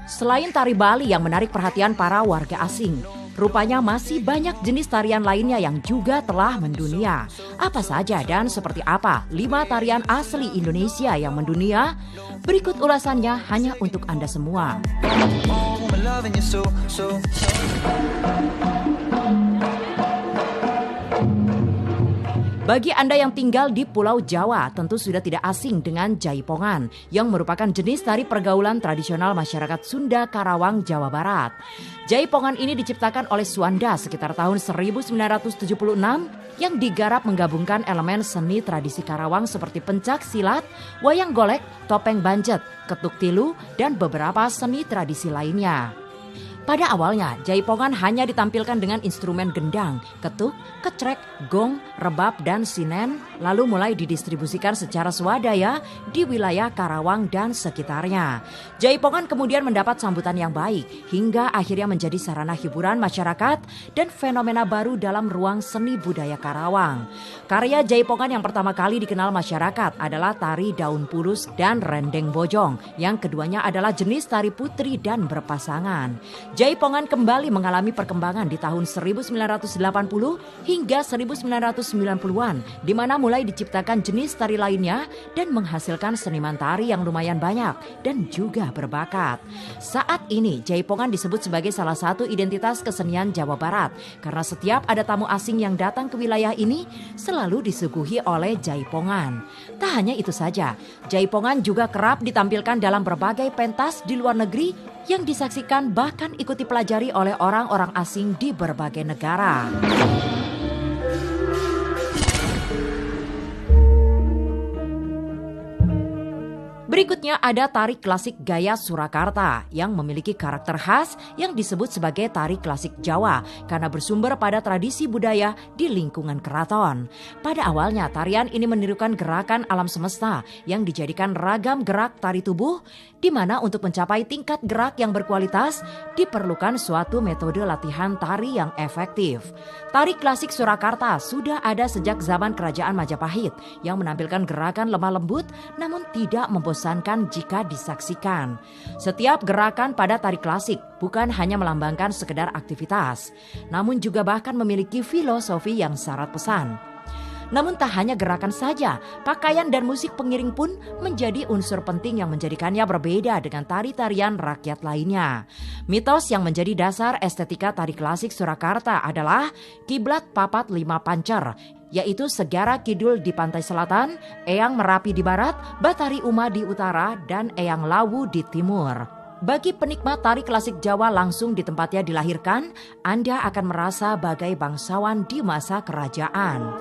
Selain tari Bali yang menarik perhatian para warga asing, rupanya masih banyak jenis tarian lainnya yang juga telah mendunia. Apa saja dan seperti apa 5 tarian asli Indonesia yang mendunia? Berikut ulasannya hanya untuk Anda semua. Bagi Anda yang tinggal di Pulau Jawa, tentu sudah tidak asing dengan Jaipongan, yang merupakan jenis tari pergaulan tradisional masyarakat Sunda Karawang, Jawa Barat. Jaipongan ini diciptakan oleh Suanda sekitar tahun 1976 yang digarap menggabungkan elemen seni tradisi Karawang seperti pencak silat, wayang golek, topeng banjet, ketuk tilu, dan beberapa seni tradisi lainnya. Pada awalnya, Jaipongan hanya ditampilkan dengan instrumen gendang, ketuk, kecrek, gong, rebab, dan sinen, lalu mulai didistribusikan secara swadaya di wilayah Karawang dan sekitarnya. Jaipongan kemudian mendapat sambutan yang baik, hingga akhirnya menjadi sarana hiburan masyarakat dan fenomena baru dalam ruang seni budaya Karawang. Karya Jaipongan yang pertama kali dikenal masyarakat adalah tari daun pulus dan rendeng bojong, yang keduanya adalah jenis tari putri dan berpasangan. Jaipongan kembali mengalami perkembangan di tahun 1980 hingga 1990-an, di mana mulai diciptakan jenis tari lainnya dan menghasilkan seniman tari yang lumayan banyak dan juga berbakat. Saat ini Jaipongan disebut sebagai salah satu identitas kesenian Jawa Barat karena setiap ada tamu asing yang datang ke wilayah ini selalu disuguhi oleh Jaipongan. Tak hanya itu saja, Jaipongan juga kerap ditampilkan dalam berbagai pentas di luar negeri yang disaksikan bahkan ikut dipelajari oleh orang-orang asing di berbagai negara. Berikutnya ada tari klasik gaya Surakarta yang memiliki karakter khas yang disebut sebagai tari klasik Jawa karena bersumber pada tradisi budaya di lingkungan keraton. Pada awalnya tarian ini menirukan gerakan alam semesta yang dijadikan ragam gerak tari tubuh, di mana untuk mencapai tingkat gerak yang berkualitas diperlukan suatu metode latihan tari yang efektif. Tari klasik Surakarta sudah ada sejak zaman Kerajaan Majapahit yang menampilkan gerakan lemah lembut namun tidak membosankan jika disaksikan. Setiap gerakan pada tari klasik bukan hanya melambangkan sekedar aktivitas, namun juga bahkan memiliki filosofi yang syarat pesan. Namun tak hanya gerakan saja, pakaian dan musik pengiring pun menjadi unsur penting yang menjadikannya berbeda dengan tari-tarian rakyat lainnya. Mitos yang menjadi dasar estetika tari klasik Surakarta adalah kiblat papat 5 pancer, yaitu Segara Kidul di pantai selatan, Eyang Merapi di barat, Batari Uma di utara, dan Eyang Lawu di timur. Bagi penikmat tari klasik Jawa langsung di tempatnya dilahirkan, Anda akan merasa bagai bangsawan di masa kerajaan.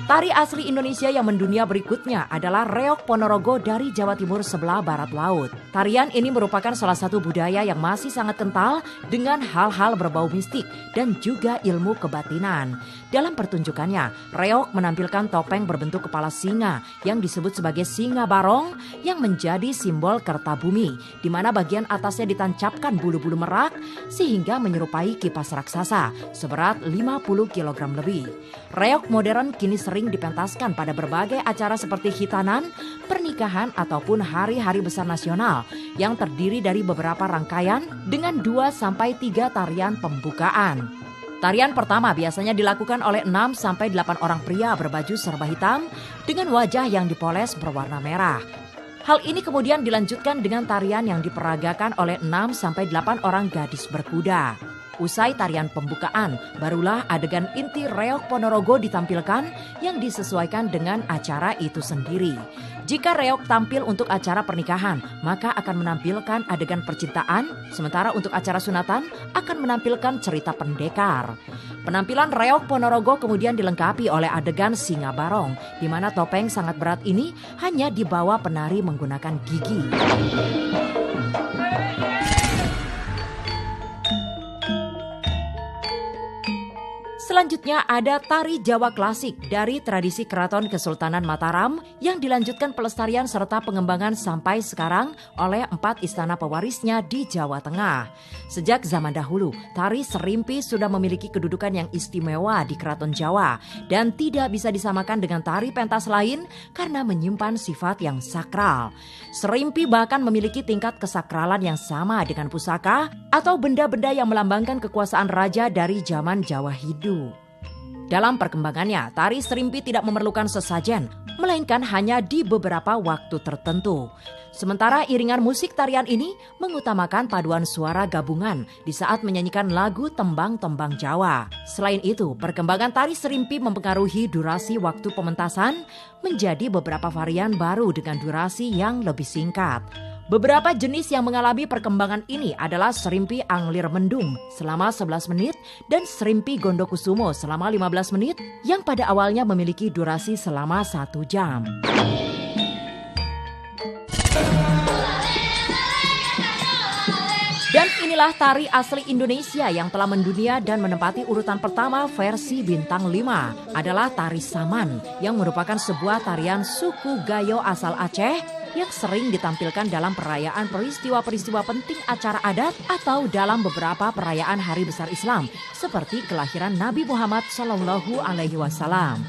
Tari asli Indonesia yang mendunia berikutnya adalah Reog Ponorogo dari Jawa Timur sebelah barat laut. Tarian ini merupakan salah satu budaya yang masih sangat kental dengan hal-hal berbau mistik dan juga ilmu kebatinan. Dalam pertunjukannya, Reog menampilkan topeng berbentuk kepala singa yang disebut sebagai singa barong yang menjadi simbol Kertabumi, di mana bagian atasnya ditancapkan bulu-bulu merak sehingga menyerupai kipas raksasa seberat 50 kg lebih. Reog modern kini sering dipentaskan pada berbagai acara seperti khitanan, pernikahan ataupun hari-hari besar nasional yang terdiri dari beberapa rangkaian dengan 2-3 tarian pembukaan. Tarian pertama biasanya dilakukan oleh 6-8 orang pria berbaju serba hitam dengan wajah yang dipoles berwarna merah. Hal ini kemudian dilanjutkan dengan tarian yang diperagakan oleh 6-8 orang gadis berkuda. Usai tarian pembukaan, barulah adegan inti Reog Ponorogo ditampilkan yang disesuaikan dengan acara itu sendiri. Jika Reog tampil untuk acara pernikahan, maka akan menampilkan adegan percintaan, sementara untuk acara sunatan akan menampilkan cerita pendekar. Penampilan Reog Ponorogo kemudian dilengkapi oleh adegan singa barong, di mana topeng sangat berat ini hanya dibawa penari menggunakan gigi. Selanjutnya ada tari Jawa klasik dari tradisi Keraton Kesultanan Mataram yang dilanjutkan pelestarian serta pengembangan sampai sekarang oleh 4 istana pewarisnya di Jawa Tengah. Sejak zaman dahulu, tari Serimpi sudah memiliki kedudukan yang istimewa di Keraton Jawa dan tidak bisa disamakan dengan tari pentas lain karena menyimpan sifat yang sakral. Serimpi bahkan memiliki tingkat kesakralan yang sama dengan pusaka atau benda-benda yang melambangkan kekuasaan raja dari zaman Jawa Hindu. Dalam perkembangannya, tari Serimpi tidak memerlukan sesajen, melainkan hanya di beberapa waktu tertentu. Sementara iringan musik tarian ini mengutamakan paduan suara gabungan di saat menyanyikan lagu tembang-tembang Jawa. Selain itu, perkembangan tari Serimpi mempengaruhi durasi waktu pementasan menjadi beberapa varian baru dengan durasi yang lebih singkat. Beberapa jenis yang mengalami perkembangan ini adalah Serimpi Anglir Mendung selama 11 menit dan Serimpi Gondokusumo selama 15 menit yang pada awalnya memiliki durasi selama 1 jam. Dan inilah tari asli Indonesia yang telah mendunia dan menempati urutan pertama versi bintang 5 adalah tari Saman yang merupakan sebuah tarian suku Gayo asal Aceh yang sering ditampilkan dalam perayaan peristiwa-peristiwa penting acara adat atau dalam beberapa perayaan hari besar Islam seperti kelahiran Nabi Muhammad SAW.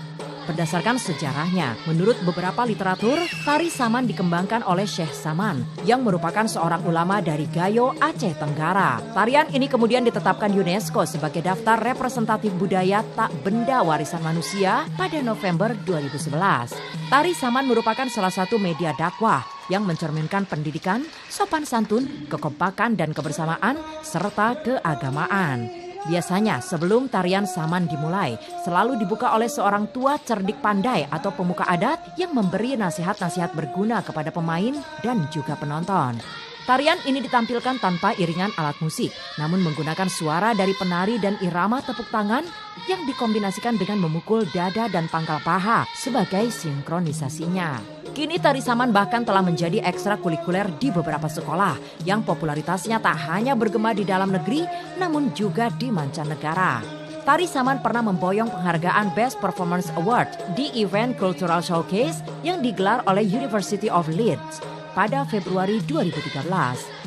Berdasarkan sejarahnya, menurut beberapa literatur, tari Saman dikembangkan oleh Syekh Saman yang merupakan seorang ulama dari Gayo, Aceh Tenggara. Tarian ini kemudian ditetapkan UNESCO sebagai daftar representatif budaya tak benda warisan manusia pada November 2011. Tari Saman merupakan salah satu media dakwah yang mencerminkan pendidikan, sopan santun, kekompakan dan kebersamaan, serta keagamaan. Biasanya sebelum tarian Saman dimulai, selalu dibuka oleh seorang tua cerdik pandai atau pemuka adat yang memberi nasihat-nasihat berguna kepada pemain dan juga penonton. Tarian ini ditampilkan tanpa iringan alat musik, namun menggunakan suara dari penari dan irama tepuk tangan yang dikombinasikan dengan memukul dada dan pangkal paha sebagai sinkronisasinya. Kini tari Saman bahkan telah menjadi ekstrakurikuler di beberapa sekolah yang popularitasnya tak hanya bergema di dalam negeri namun juga di mancanegara. Tari Saman pernah memboyong penghargaan Best Performance Award di event Cultural Showcase yang digelar oleh University of Leeds pada Februari 2013.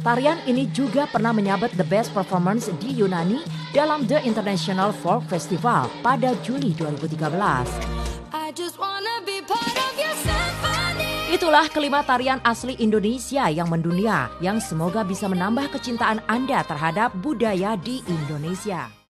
Tarian ini juga pernah menyabet The Best Performance di Yunani dalam The International Folk Festival pada Juli 2013. Itulah kelima tarian asli Indonesia yang mendunia yang semoga bisa menambah kecintaan Anda terhadap budaya di Indonesia.